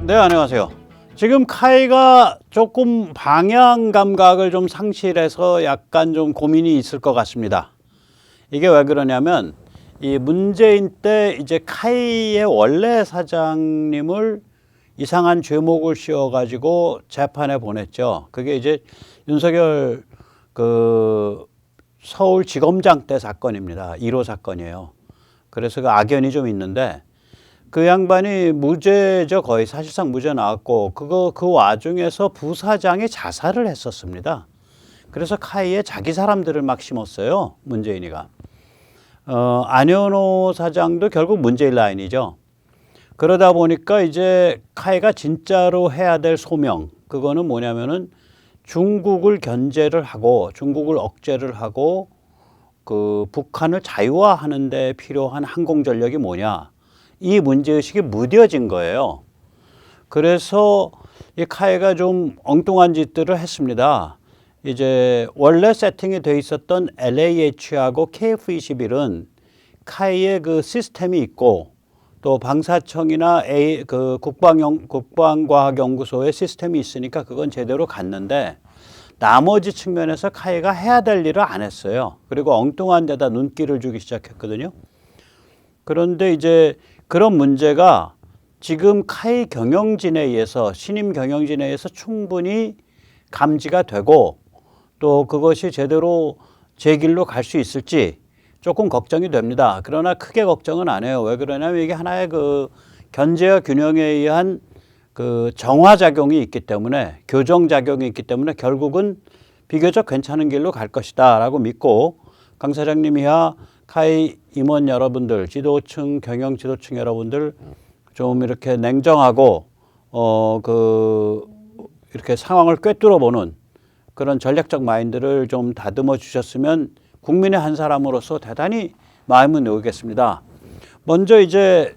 네, 안녕하세요. 지금 카이가 조금 방향 감각을 좀 상실해서 약간 좀 고민이 있을 것 같습니다. 이게 왜 그러냐면 이 문재인 때 이제 카이의 원래 사장님을 이상한 죄목을 씌워가지고 재판에 보냈죠. 그게 이제 윤석열 그 서울지검장 때 사건입니다. 1호 사건이에요. 그래서 그 악연이 좀 있는데 그 양반이 무죄죠. 거의 사실상 무죄 나왔고 그 와중에서 부사장이 자살을 했었습니다. 그래서 카이에 자기 사람들을 막 심었어요. 문재인이가. 안현호 사장도 결국 문재인 라인이죠. 그러다 보니까 이제 카이가 진짜로 해야 될 소명, 그거는 뭐냐면은 중국을 견제를 하고 중국을 억제를 하고 그 북한을 자유화하는 데 필요한 항공 전력이 뭐냐, 이 문제의식이 무뎌진 거예요. 그래서 이 카이가 좀 엉뚱한 짓들을 했습니다. 이제 원래 세팅이 돼 있었던 LAH하고 KF-21은 카이의 그 시스템이 있고 또 방사청이나 그 국방과학연구소의 시스템이 있으니까 그건 제대로 갔는데 나머지 측면에서 카이가 해야 될 일을 안 했어요. 그리고 엉뚱한 데다 눈길을 주기 시작했거든요. 그런데 이제 그런 문제가 지금 카이 경영진에 의해서, 신임 경영진에 의해서 충분히 감지가 되고 또 그것이 제대로 제 길로 갈 수 있을지 조금 걱정이 됩니다. 그러나 크게 걱정은 안 해요. 왜 그러냐면 이게 하나의 그 견제와 균형에 의한 그 정화작용이 있기 때문에, 교정작용이 있기 때문에 결국은 비교적 괜찮은 길로 갈 것이다 라고 믿고, 강 사장님이야 카이 임원 여러분들, 지도층, 경영 지도층 여러분들 좀 이렇게 냉정하고 이렇게 상황을 꿰뚫어 보는 그런 전략적 마인드를 좀 다듬어 주셨으면 국민의 한 사람으로서 대단히 마음을 놓겠습니다. 먼저 이제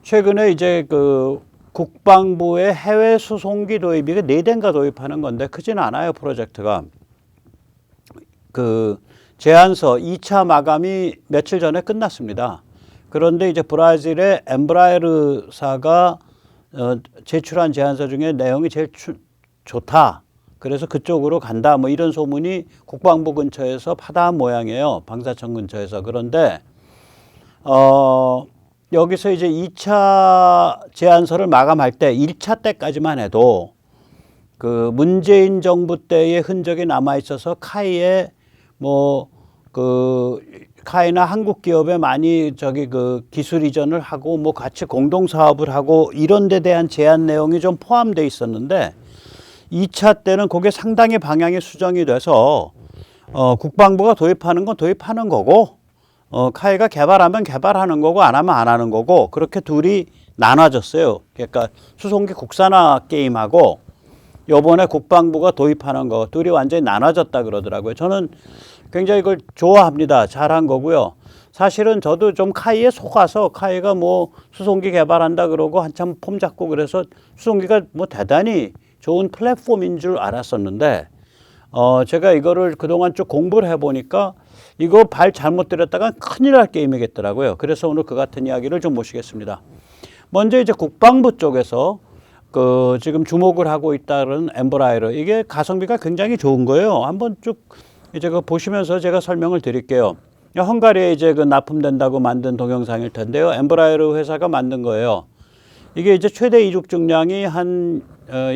최근에 이제 그 국방부의 해외 수송기 도입이 4대인가 도입하는 건데 크지는 않아요, 프로젝트가. 그 제안서 2차 마감이 며칠 전에 끝났습니다. 그런데 이제 브라질의 엠브라에르사가 제출한 제안서 중에 내용이 제일 좋다. 그래서 그쪽으로 간다. 뭐 이런 소문이 국방부 근처에서 파다한 모양이에요. 방사청 근처에서. 그런데 여기서 이제 2차 제안서를 마감할 때 1차 때까지만 해도 그 문재인 정부 때의 흔적이 남아 있어서 카이에 카이나 한국 기업에 많이 그 기술 이전을 하고 뭐 같이 공동 사업을 하고 이런 데 대한 제안 내용이 좀 포함되어 있었는데 2차 때는 그게 상당히 방향이 수정이 돼서 국방부가 도입하는 건 도입하는 거고 카이가 개발하면 개발하는 거고 안 하면 안 하는 거고, 그렇게 둘이 나눠졌어요. 그러니까 수송기 국산화 게임하고 요번에 국방부가 도입하는 거 둘이 완전히 나눠졌다 그러더라고요. 저는 굉장히 이걸 좋아합니다. 잘한 거고요. 사실은 저도 좀 카이에 속아서, 카이가 뭐 수송기 개발한다 그러고 한참 폼 잡고 그래서 수송기가 뭐 대단히 좋은 플랫폼인 줄 알았었는데 제가 이거를 그동안 쭉 공부를 해보니까 이거 발 잘못 들였다가 큰일 날 게임이겠더라고요. 그래서 오늘 그 같은 이야기를 좀 모시겠습니다. 먼저 이제 국방부 쪽에서 그 지금 주목을 하고 있다는 엠브라에르, 이게 가성비가 굉장히 좋은 거예요. 한번 쭉 이제 그 보시면서 제가 설명을 드릴게요. 헝가리에 이제 그 납품된다고 만든 동영상일 텐데요. 엠브라에르 회사가 만든 거예요. 이게 이제 최대 이륙 중량이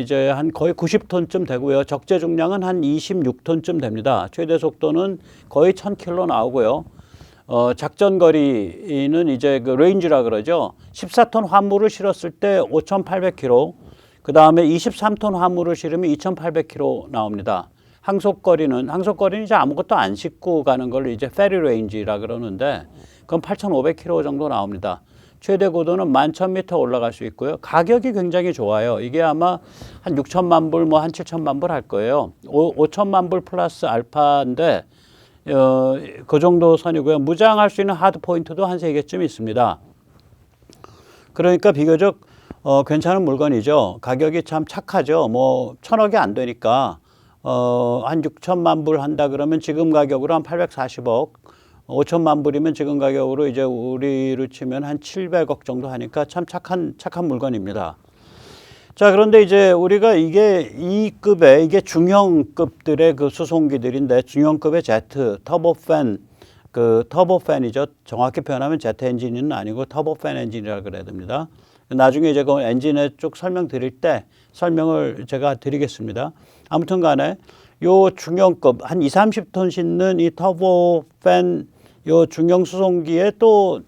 이제 한 거의 90톤쯤 되고요. 적재 중량은 한 26톤쯤 됩니다. 최대 속도는 거의 1000km 나오고요. 작전 거리는 이제 그 레인지라 그러죠. 14톤 화물을 실었을 때 5,800km, 그 다음에 23톤 화물을 실으면 2,800km 나옵니다. 항속거리는 이제 아무것도 안 싣고 가는 걸 이제 페리 레인지라 그러는데 그건 8,500km 정도 나옵니다. 최대 고도는 11,000m 올라갈 수 있고요. 가격이 굉장히 좋아요. 이게 아마 한 6천만 불, 뭐 한 7천만 불 할 거예요. 5천만 불 플러스 알파인데 그 정도 선이고요. 무장할 수 있는 하드 포인트도 한 3개쯤 있습니다. 그러니까 비교적 괜찮은 물건이죠. 가격이 참 착하죠. 뭐 1,000억이 안 되니까 한 6천만 불 한다 그러면 지금 가격으로 한 840억, 5천만 불이면 지금 가격으로 이제 우리로 치면 한 700억 정도 하니까 참 착한 물건입니다. 자, 그런데 이제 우리가 이게 이 급의 이게 중형급들의 그 수송기들인데 중형급의 제트 터보팬 그 터보팬이죠. 정확히 표현하면 제트 엔진은 아니고 터보팬 엔진이라 그래야 됩니다. 나중에 이제 그 엔진에 쭉 설명드릴 때 설명을 제가 드리겠습니다. 아무튼 간에 요 중형급 한 2, 30톤 싣는 이 터보팬 요 중형 수송기에 또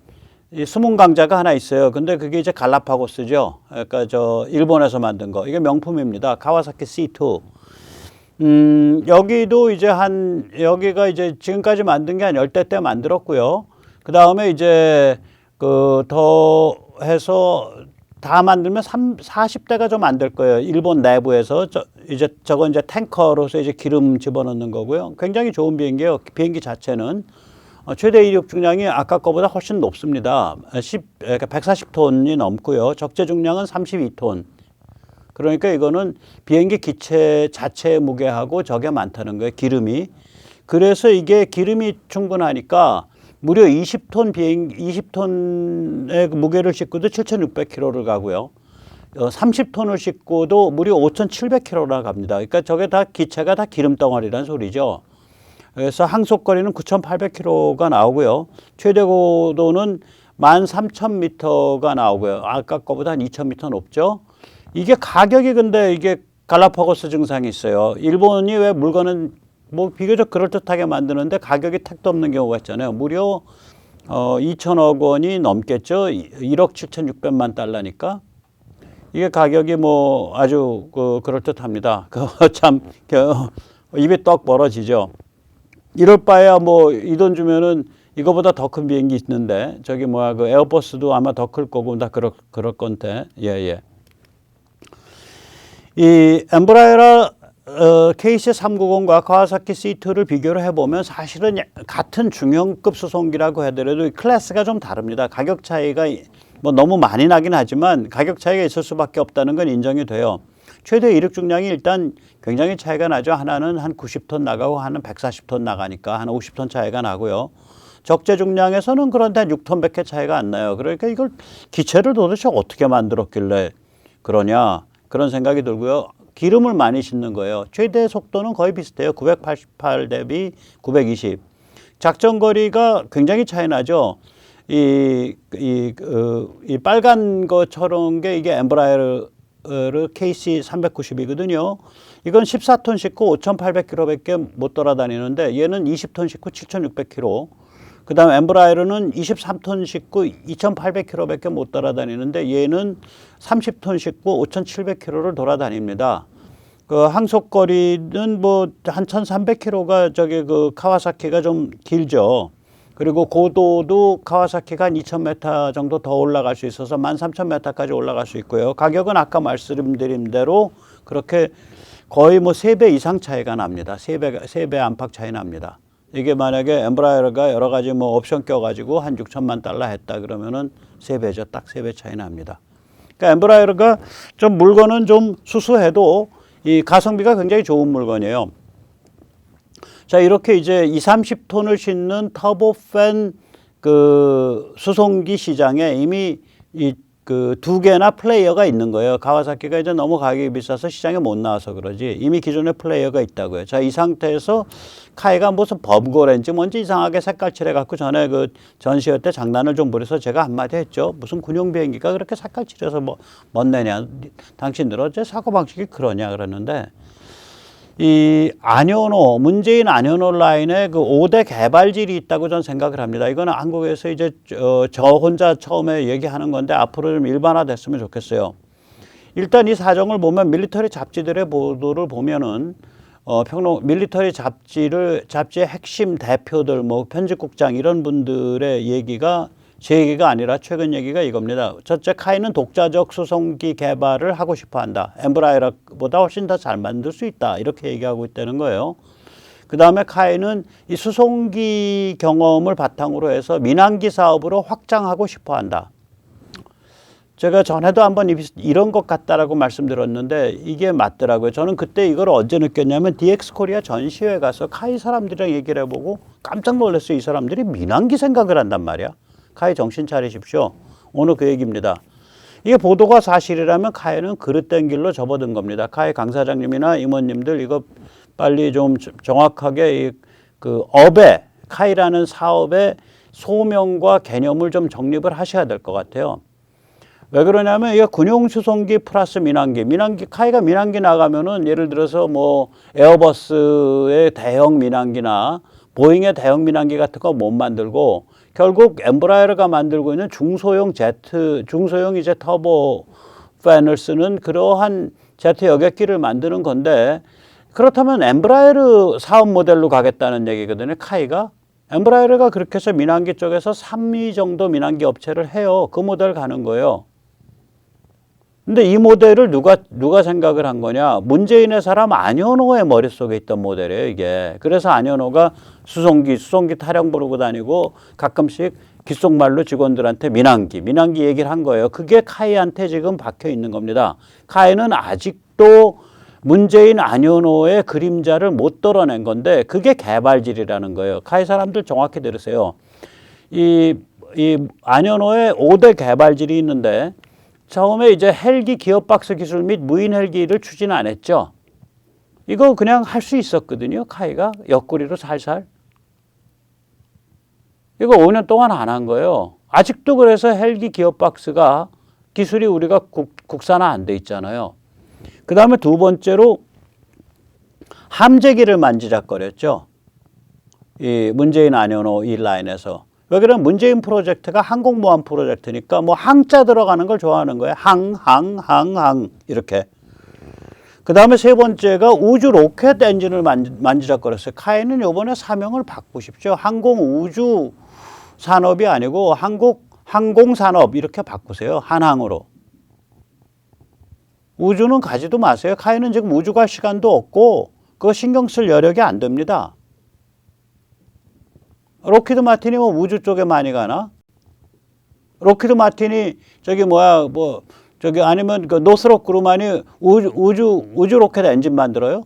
이 수문 강자가 하나 있어요. 근데 그게 이제 갈라파고스죠. 그러니까 저 일본에서 만든 거. 이게 명품입니다. 카와사키 C2. 여기도 이제 여기가 이제 지금까지 만든 게 한 10대 때 만들었고요. 그 다음에 이제 더 해서 다 만들면 40대가 좀 안 될 거예요. 일본 내부에서. 저건 이제 탱커로서 이제 기름 집어넣는 거고요. 굉장히 좋은 비행기예요. 비행기 자체는. 최대 이륙 중량이 아까 거보다 훨씬 높습니다. 140톤이 넘고요. 적재 중량은 32톤. 그러니까 이거는 비행기 기체 자체의 무게하고 저게 많다는 거예요. 기름이. 그래서 이게 기름이 충분하니까 무려 20톤의 무게를 싣고도 7,600km를 가고요. 30톤을 싣고도 무려 5,700km나 갑니다. 그러니까 저게 다 기체가 다 기름 덩어리란 소리죠. 그래서 항속거리는 9,800km가 나오고요. 최대 고도는 13,000m가 나오고요. 아까 거보다 한 2,000m 높죠. 이게 가격이 근데 이게 갈라파고스 증상이 있어요. 일본이 왜 물건은 뭐 비교적 그럴듯하게 만드는데 가격이 택도 없는 경우가 있잖아요. 무려 2천억 원이 넘겠죠. 1억 7,600만 달러니까. 이게 가격이 뭐 아주 그럴듯합니다. 참 입이 떡 벌어지죠. 이럴 바에야 뭐 이 돈 주면은 이거보다 더 큰 비행기 있는데 저기 뭐야 그 에어버스도 아마 더 클 거고 다 그럴 건데 예. 이 엠브라에러 KC390과 카와사키 C2를 비교를 해보면 사실은 같은 중형급 수송기라고 하더라도 클래스가 좀 다릅니다. 가격 차이가 뭐 너무 많이 나긴 하지만 가격 차이가 있을 수밖에 없다는 건 인정이 돼요. 최대 이륙 중량이 일단 굉장히 차이가 나죠. 하나는 한 90톤 나가고 하나는 140톤 나가니까 한 50톤 차이가 나고요. 적재 중량에서는 그런데 한 6톤밖에 차이가 안 나요. 그러니까 이걸 기체를 도대체 어떻게 만들었길래 그러냐 그런 생각이 들고요. 기름을 많이 싣는 거예요. 최대 속도는 거의 비슷해요. 988 대비 920. 작전 거리가 굉장히 차이 나죠. 이 빨간 것처럼 게 이게 엠브라에르 KC390이거든요. 이건 14톤 싣고 5,800km밖에 못 돌아다니는데 얘는 20톤 싣고 7,600km. 그 다음 엠브라에르는 23톤 싣고 2,800km밖에 못 돌아다니는데 얘는 30톤 싣고 5,700km를 돌아다닙니다. 그 항속거리는 뭐 한 1,300km가 저기 그 카와사키가 좀 길죠. 그리고 고도도 카와사키가 한 2,000m 정도 더 올라갈 수 있어서 13,000m까지 올라갈 수 있고요. 가격은 아까 말씀드린 대로 그렇게 거의 뭐 3배 이상 차이가 납니다. 3배 안팎 차이 납니다. 이게 만약에 엠브라에르가 여러 가지 뭐 옵션 껴가지고 한 6천만 달러 했다 그러면은 3배죠. 딱 3배 차이 납니다. 그러니까 엠브라에르가 좀 물건은 좀 수수해도 이 가성비가 굉장히 좋은 물건이에요. 자, 이렇게 이제 30톤을 싣는 터보팬 그 수송기 시장에 이미 그 2개나 플레이어가 있는 거예요. 카와사키가 이제 너무 가격이 비싸서 시장에 못 나와서 그러지. 이미 기존에 플레이어가 있다고요. 자, 이 상태에서 카이가 무슨 범고래인지 뭔지 이상하게 색깔 칠해갖고 전에 그 전시회 때 장난을 좀 부려서 제가 한마디 했죠. 무슨 군용 비행기가 그렇게 색깔 칠해서 뭐 멋내냐. 당신들 어째 사고방식이 그러냐 그러는데 이 안현호, 문재인 안현호 라인에 그 5대 개발질이 있다고 저는 생각을 합니다. 이거는 한국에서 이제 저 혼자 처음에 얘기하는 건데 앞으로 좀 일반화됐으면 좋겠어요. 일단 이 사정을 보면 밀리터리 잡지들의 보도를 보면은 밀리터리 잡지의 핵심 대표들 뭐 편집국장 이런 분들의 얘기가 제 얘기가 아니라 최근 얘기가 이겁니다. 첫째, 카이는 독자적 수송기 개발을 하고 싶어 한다. 엠브라에러보다 훨씬 더 잘 만들 수 있다. 이렇게 얘기하고 있다는 거예요. 그 다음에 카이는 이 수송기 경험을 바탕으로 해서 민항기 사업으로 확장하고 싶어 한다. 제가 전에도 한번 이런 것 같다라고 말씀드렸는데 이게 맞더라고요. 저는 그때 이걸 언제 느꼈냐면 DX 코리아 전시회 가서 카이 사람들이랑 얘기를 해보고 깜짝 놀랐어요. 이 사람들이 민항기 생각을 한단 말이야. 카이 정신 차리십시오. 오늘 그 얘기입니다. 이게 보도가 사실이라면 카이는 그릇된 길로 접어든 겁니다. 카이 강 사장님이나 임원님들 이거 빨리 좀 정확하게 그 업에 카이라는 사업의 소명과 개념을 좀 정립을 하셔야 될 것 같아요. 왜 그러냐면 이게 군용 수송기 플러스 민항기, 카이가 민항기 나가면은 예를 들어서 뭐 에어버스의 대형 민항기나 보잉의 대형 민항기 같은 거 못 만들고 결국 엠브라이어가 만들고 있는 중소형 이제 터보 팬을 쓰는 그러한 제트 여객기를 만드는 건데 그렇다면 엠브라이어 사업 모델로 가겠다는 얘기거든요. 카이가. 엠브라이어가 그렇게 해서 민항기 쪽에서 3위 정도 민항기 업체를 해요. 그 모델 가는 거예요. 근데 이 모델을 누가 생각을 한 거냐? 문재인의 사람 안현호의 머릿속에 있던 모델이에요, 이게. 그래서 안현호가 수송기 타령 부르고 다니고 가끔씩 귓속말로 직원들한테 민항기 얘기를 한 거예요. 그게 카이한테 지금 박혀 있는 겁니다. 카이는 아직도 문재인 안현호의 그림자를 못 떨어낸 건데 그게 개발질이라는 거예요. 카이 사람들 정확히 들으세요. 이 안현호의 5대 개발질이 있는데 처음에 이제 헬기 기어박스 기술 및 무인 헬기를 추진 안 했죠. 이거 그냥 할 수 있었거든요. 카이가 옆구리로 살살. 이거 5년 동안 안 한 거예요. 아직도 그래서 헬기 기어박스가 기술이 우리가 국산화 안 돼 있잖아요. 그 다음에 두 번째로 함재기를 만지작거렸죠. 이 문재인 안현호 이 라인에서. 왜 그러면 문재인 프로젝트가 항공모함 프로젝트니까 뭐 항자 들어가는 걸 좋아하는 거예요. 항 이렇게. 그 다음에 세 번째가 우주 로켓 엔진을 만지작거렸어요. 카이는 이번에 사명을 바꾸십시오. 항공 우주 산업이 아니고 항공산업 이렇게 바꾸세요. 한항으로. 우주는 가지도 마세요. 카이는 지금 우주 갈 시간도 없고 그거 신경 쓸 여력이 안 됩니다. 록히드 마틴이 뭐 우주 쪽에 많이 가나? 록히드 마틴이 아니면 그 노스롭 그루만이 우주 로켓 엔진 만들어요?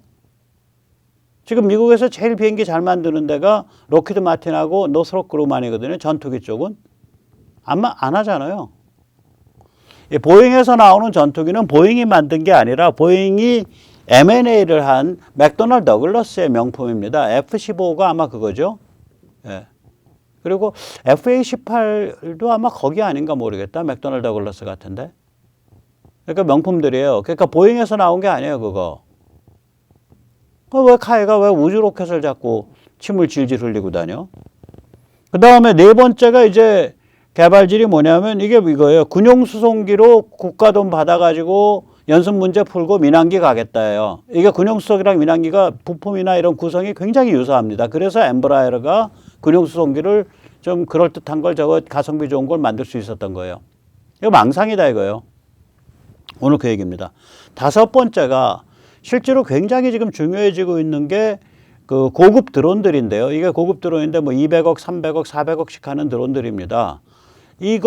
지금 미국에서 제일 비행기 잘 만드는 데가 록히드 마틴하고 노스롭 그루만이거든요. 전투기 쪽은. 안 하잖아요. 보잉에서 나오는 전투기는 보잉이 만든 게 아니라 보잉이 M&A를 한 맥도널드 더글러스의 명품입니다. F-15가 아마 그거죠. 예. 그리고 FA-18도 아마 거기 아닌가 모르겠다. 맥도널드 더글러스 같은데. 그러니까 명품들이에요. 그러니까 보잉에서 나온 게 아니에요, 그거. 왜 카이가 왜 우주 로켓을 자꾸 침을 질질 흘리고 다녀? 그 다음에 네 번째가 이제 개발질이 뭐냐면 이게 이거예요. 군용 수송기로 국가 돈 받아가지고 연습 문제 풀고 민항기 가겠다예요. 이게 군용 수송기랑 민항기가 부품이나 이런 구성이 굉장히 유사합니다. 그래서 엠브라이어가 군용 수송기를 좀 그럴듯한 걸 가성비 좋은 걸 만들 수 있었던 거예요. 이거 망상이다 이거예요. 오늘 그 얘기입니다. 다섯 번째가 실제로 굉장히 지금 중요해지고 있는 게 그 고급 드론들인데요. 이게 고급 드론인데 뭐 200억, 300억, 400억씩 하는 드론들입니다. 이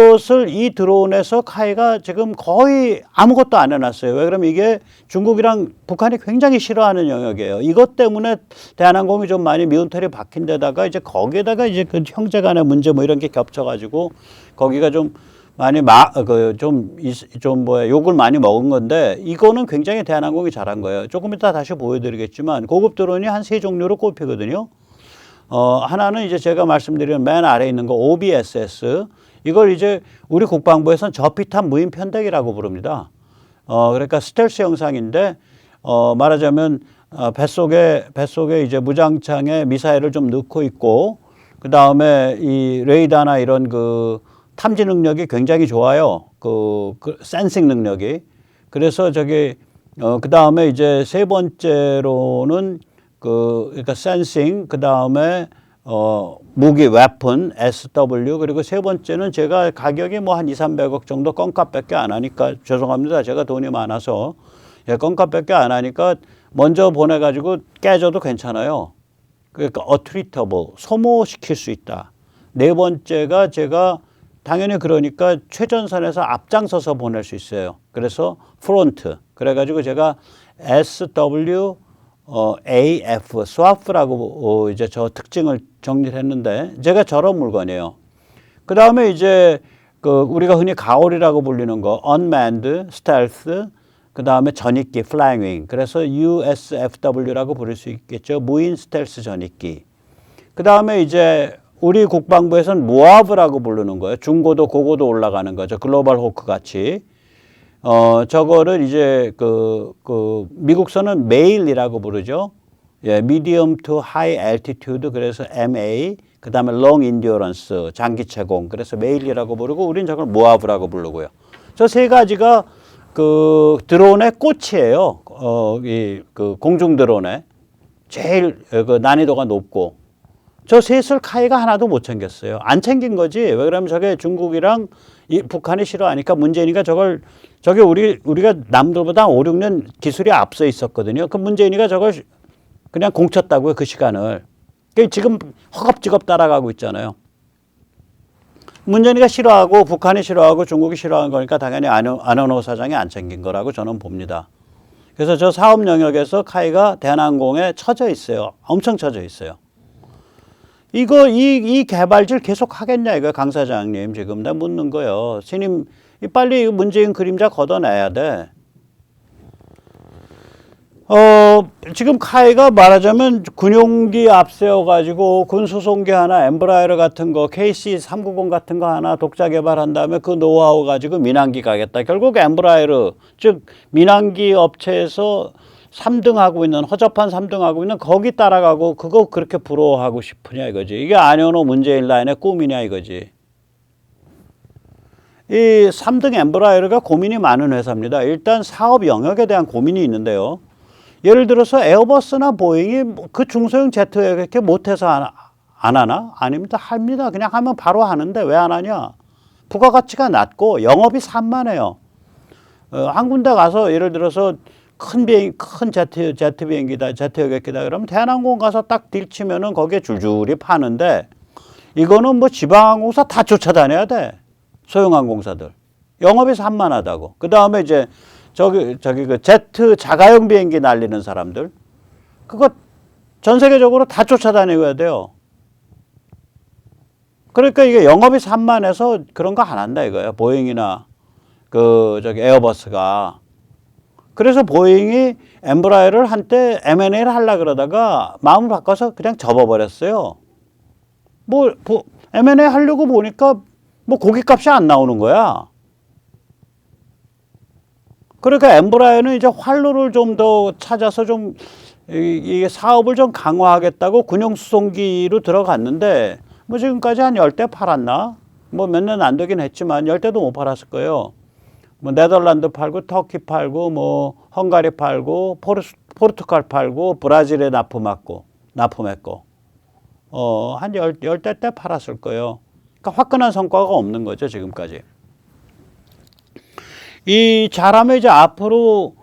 드론에서 카이가 지금 거의 아무것도 안 해놨어요. 왜 그러면 이게 중국이랑 북한이 굉장히 싫어하는 영역이에요. 이것 때문에 대한항공이 좀 많이 미운털이 박힌 데다가 이제 거기에다가 이제 그 형제 간의 문제 뭐 이런 게 겹쳐가지고 거기가 좀 많이 욕을 많이 먹은 건데 이거는 굉장히 대한항공이 잘한 거예요. 조금 이따 다시 보여드리겠지만 고급 드론이 한 세 종류로 꼽히거든요. 하나는 이제 제가 말씀드린 맨 아래에 있는 거 OBSS. 이걸 이제 우리 국방부에서는 저피탄 무인 편대기라고 부릅니다. 그러니까 스텔스 형상인데 말하자면 뱃속에 이제 무장창에 미사일을 좀 넣고 있고 그 다음에 이 레이더나 이런 그 탐지 능력이 굉장히 좋아요. 그 센싱 능력이. 그래서 그 다음에 이제 세 번째로는 그러니까 센싱, 그 다음에 무기, 웨폰, SW, 그리고 세 번째는 제가 가격이 뭐 한 2, 300억 정도 껌값밖에 안 하니까 죄송합니다. 제가 돈이 많아서. 껌값밖에 안 하니까 먼저 보내가지고 깨져도 괜찮아요. 그러니까 어트리터블, 소모시킬 수 있다. 네 번째가 제가 당연히 그러니까 최전선에서 앞장서서 보낼 수 있어요. 그래서 프론트. 그래가지고 제가 SW, AF, 스와프라고 이제 저 특징을 정리를 했는데 제가 저런 물건이에요. 그 다음에 이제 그 우리가 흔히 가오리라고 불리는 거 unmanned, stealth, 그 다음에 전익기 flying wing. 그래서 USFW라고 부를 수 있겠죠. 무인 스텔스 전익기. 그 다음에 이제 우리 국방부에서는 모아브라고 부르는 거예요. 중고도 고고도 올라가는 거죠. 글로벌 호크 같이. 저거를 이제 미국서는 메일이라고 부르죠. 예, medium to high altitude. 그래서 MA. 그 다음에 long endurance. 장기 채공. 그래서 메일이라고 부르고 우린 저걸 모아브라고 부르고요. 저 세 가지가 그 드론의 꽃이에요. 그 공중 드론의 제일 그 난이도가 높고 저 셋을 카이가 하나도 못 챙겼어요. 안 챙긴 거지. 왜 그러면 저게 중국이랑 북한이 싫어하니까 문재인이가 저게 우리가 남들보다 5, 6년 기술이 앞서 있었거든요. 그 문재인이가 저걸 그냥 공쳤다고요. 그 시간을. 지금 허겁지겁 따라가고 있잖아요. 문재인이가 싫어하고 북한이 싫어하고 중국이 싫어하는 거니까 당연히 안원호 사장이 안 챙긴 거라고 저는 봅니다. 그래서 저 사업 영역에서 카이가 대한항공에 처져 있어요. 엄청 처져 있어요. 이 개발질 계속 하겠냐 이거 강 사장님 지금 내가 묻는 거예요. 신임 빨리 문재인 그림자 걷어내야 돼. 지금 카이가 말하자면 군용기 앞세워가지고 군수송기 하나, 엠브라이더 같은 거, KC-390 같은 거 하나 독자 개발한 다음에 그 노하우 가지고 민항기 가겠다. 결국 엠브라이더, 즉 민항기 업체에서 3등하고 있는, 허접한 3등하고 있는 거기 따라가고 그거 그렇게 부러워하고 싶으냐 이거지. 이게 안현호 문재인 라인의 꿈이냐 이거지. 이 3등 엠브라이더가 고민이 많은 회사입니다. 일단 사업 영역에 대한 고민이 있는데요. 예를 들어서 에어버스나 보잉이 그 중소형 제트에 이렇게 못해서 안 하나? 아닙니다. 합니다. 그냥 하면 바로 하는데 왜 안 하냐? 부가가치가 낮고 영업이 산만해요. 한 군데 가서 예를 들어서 큰 제트 비행기다, 제트 여객기다 그러면 대한항공 가서 딱 딜치면은 거기에 줄줄이 파는데 이거는 뭐 지방항공사 다 쫓아다녀야 돼. 소형항공사들. 영업이 산만하다고. 그 다음에 이제 그 제트 자가용 비행기 날리는 사람들 그거 전 세계적으로 다 쫓아다녀야 돼요. 그러니까 이게 영업이 산만해서 그런 거 안 한다 이거예요. 보잉이나 에어버스가. 그래서 보잉이 엠브라이더를 한때 M&A를 하려고 그러다가 마음을 바꿔서 그냥 접어버렸어요. M&A 하려고 보니까 고깃값이 안 나오는 거야. 그러니까 엠브라이더는 이제 활로를 좀 더 찾아서 좀 이게 사업을 좀 강화하겠다고 군용 수송기로 들어갔는데 지금까지 한 10대 팔았나? 몇 년 안 되긴 했지만 10대도 못 팔았을 거예요. 네덜란드 팔고 터키 팔고 헝가리 팔고 포르투갈 팔고 브라질에 납품했고 한 10대 때 팔았을 거예요. 그러니까 화끈한 성과가 없는 거죠, 지금까지. 이 잘하면 이제 앞으로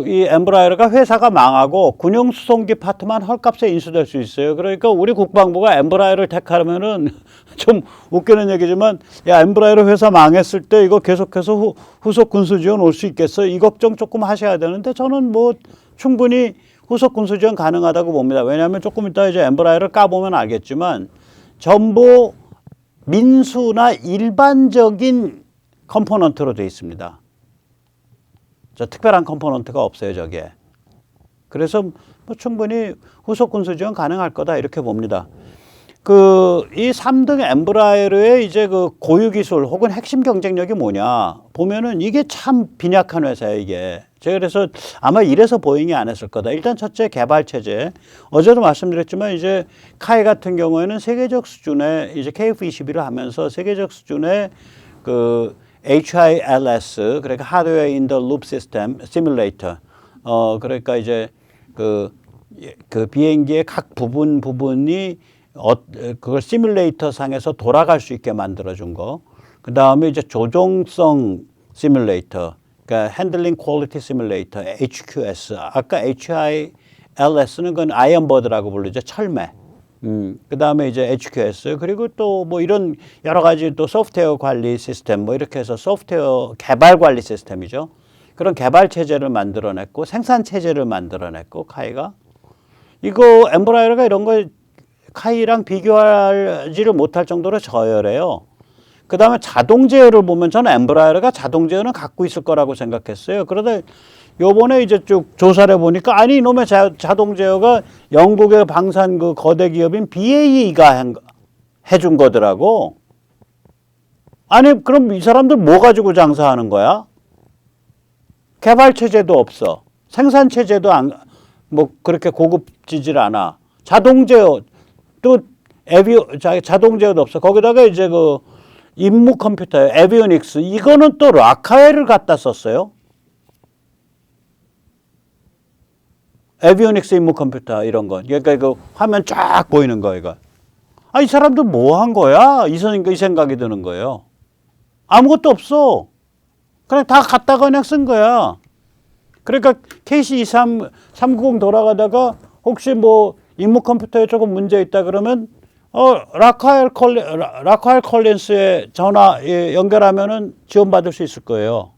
이 엠브라이더가 회사가 망하고 군용 수송기 파트만 헐값에 인수될 수 있어요. 그러니까 우리 국방부가 엠브라이더를 택하면은 좀 웃기는 얘기지만 야 엠브라이더 회사 망했을 때 이거 계속해서 후속 군수 지원 올 수 있겠어? 이 걱정 조금 하셔야 되는데 저는 충분히 후속 군수 지원 가능하다고 봅니다. 왜냐하면 조금 이따 이제 엠브라이더를 까보면 알겠지만 전부 민수나 일반적인 컴포넌트로 되어 있습니다. 저 특별한 컴포넌트가 없어요, 저게. 그래서 충분히 후속 군수 지원 가능할 거다 이렇게 봅니다. 이 3등 엠브라이더의 이제 고유 기술 혹은 핵심 경쟁력이 뭐냐 보면은 이게 참 빈약한 회사예요, 이게. 제가 그래서 아마 이래서 보잉이 안 했을 거다. 일단 첫째 개발 체제. 어제도 말씀드렸지만 이제 카이 같은 경우에는 세계적 수준의 이제 KF-21을 하면서 세계적 수준의 HILS, 그러니까 Hardware in the Loop System Simulator. 그러니까 이제 그 비행기의 각 부분이 그걸 시뮬레이터 상에서 돌아갈 수 있게 만들어준 거. 그 다음에 이제 조종성 시뮬레이터, 그러니까 핸들링 퀄리티 시뮬레이터, HQS. 아까 HILS는 그건 아이언버드라고 부르죠. 철매. 그 다음에 이제 HQS, 그리고 또 이런 여러 가지 또 소프트웨어 관리 시스템, 이렇게 해서 소프트웨어 개발 관리 시스템이죠. 그런 개발 체제를 만들어냈고, 생산 체제를 만들어냈고, 카이가. 이거 엠브라이더가 이런 거 카이랑 비교하지를 못할 정도로 저열해요. 그다음에 자동 제어를 보면 저는 엠브라이어가 자동 제어는 갖고 있을 거라고 생각했어요. 그러다 요번에 이제 쭉 조사를 해보니까 아니 이놈의 자동 제어가 영국의 방산 그 거대 기업인 BAE가 해준 거더라고. 아니 그럼 이 사람들 뭐 가지고 장사하는 거야? 개발 체제도 없어. 생산 체제도 뭐 그렇게 고급지질 않아. 자동 제어 또 자동 제어도 없어. 거기다가 이제 그 임무 컴퓨터 에비오닉스 이거는 또 라카엘을 갖다 썼어요. 에비오닉스 임무 컴퓨터 이런 거. 그러니까 그 화면 쫙 보이는 거 이거. 아, 이 사람들 뭐 한 거야? 이 생각이 드는 거예요. 아무것도 없어. 그냥 다 갖다가 그냥 쓴 거야. 그러니까 KC390 돌아가다가 혹시 뭐 임무 컴퓨터에 조금 문제 있다 그러면 라카엘 컬린스에 전화 연결하면은 지원받을 수 있을 거예요.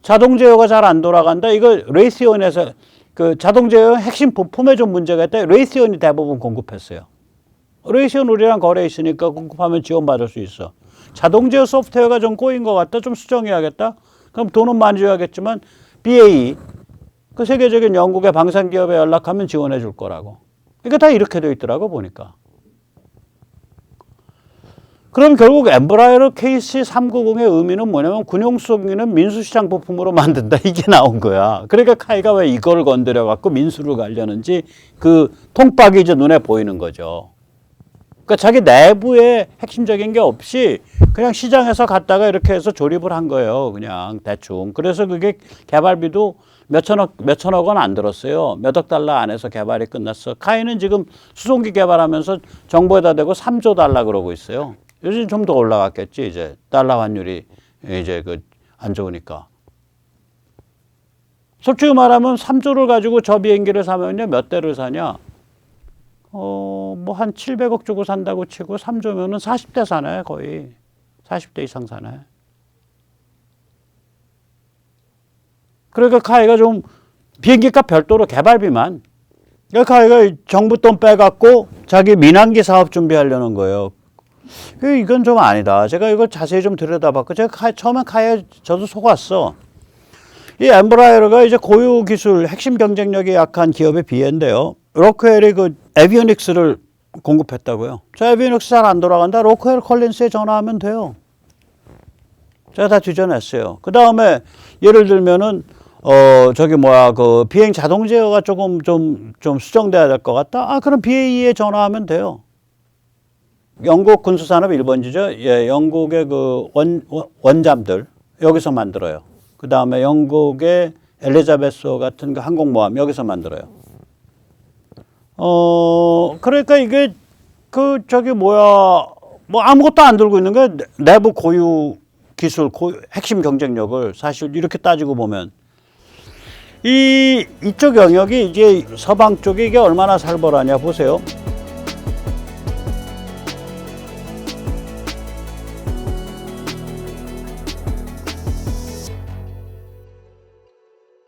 자동 제어가 잘 안 돌아간다. 이거 레이시온에서 그 자동 제어 핵심 부품에 좀 문제가 있다. 레이시온이 대부분 공급했어요. 레이시온 우리랑 거래 있으니까 공급하면 지원받을 수 있어. 자동 제어 소프트웨어가 좀 꼬인 것 같다. 좀 수정해야겠다. 그럼 돈은 많이 줘야겠지만 BAE 그 세계적인 영국의 방산 기업에 연락하면 지원해 줄 거라고. 이게 다 이렇게 돼 있더라고 보니까. 그럼 결국 엠브라이어 KC390의 의미는 뭐냐면 군용수송기는 민수시장 부품으로 만든다 이게 나온 거야. 그러니까 카이가 왜 이걸 건드려 갖고 민수를 가려는지 그 통박이 이제 눈에 보이는 거죠. 그러니까 자기 내부에 핵심적인 게 없이 그냥 시장에서 갔다가 이렇게 해서 조립을 한 거예요. 그냥 대충. 그래서 그게 개발비도 몇천억 원 안 들었어요. 몇억 달러 안에서 개발이 끝났어. 카이는 지금 수송기 개발하면서 정부에다 대고 3조 달러 그러고 있어요. 요즘 좀 더 올라갔겠지. 이제 달러 환율이 이제 그 안 좋으니까. 솔직히 말하면 3조를 가지고 저 비행기를 사면요 몇 대를 사냐? 뭐 한 700억 주고 산다고 치고 3조면은 40대 사네 거의. 40대 이상 사네. 그러니까 카이가 좀 비행기값 별도로 개발비만. 그러니까 카이가 정부 돈 빼갖고 자기 민항기 사업 준비하려는 거예요. 이건 좀 아니다. 제가 이걸 자세히 좀 들여다봤고 제가 처음에 카이에 저도 속았어. 이 엠브라이어가 이제 고유 기술 핵심 경쟁력이 약한 기업의 비해인데요. 로크웰이 그 에비오닉스를 공급했다고요. 저 에비오닉스 잘 안 돌아간다. 로크웰 컬린스에 전화하면 돼요. 제가 다 뒤져냈어요. 그 다음에 예를 들면은 그 비행 자동 제어가 조금 좀 수정돼야 될 것 같다. 아, 그럼 BAE에 전화하면 돼요. 영국 군수산업 1번지죠. 예, 영국의 그 원잠들 여기서 만들어요. 그 다음에 영국의 엘리자베스호 같은 그 항공모함 여기서 만들어요. 그러니까 이게 뭐 아무것도 안 들고 있는 게 내부 고유 기술, 핵심 경쟁력을 사실 이렇게 따지고 보면 이쪽 영역이 이제 서방 쪽이 이게 얼마나 살벌하냐 보세요.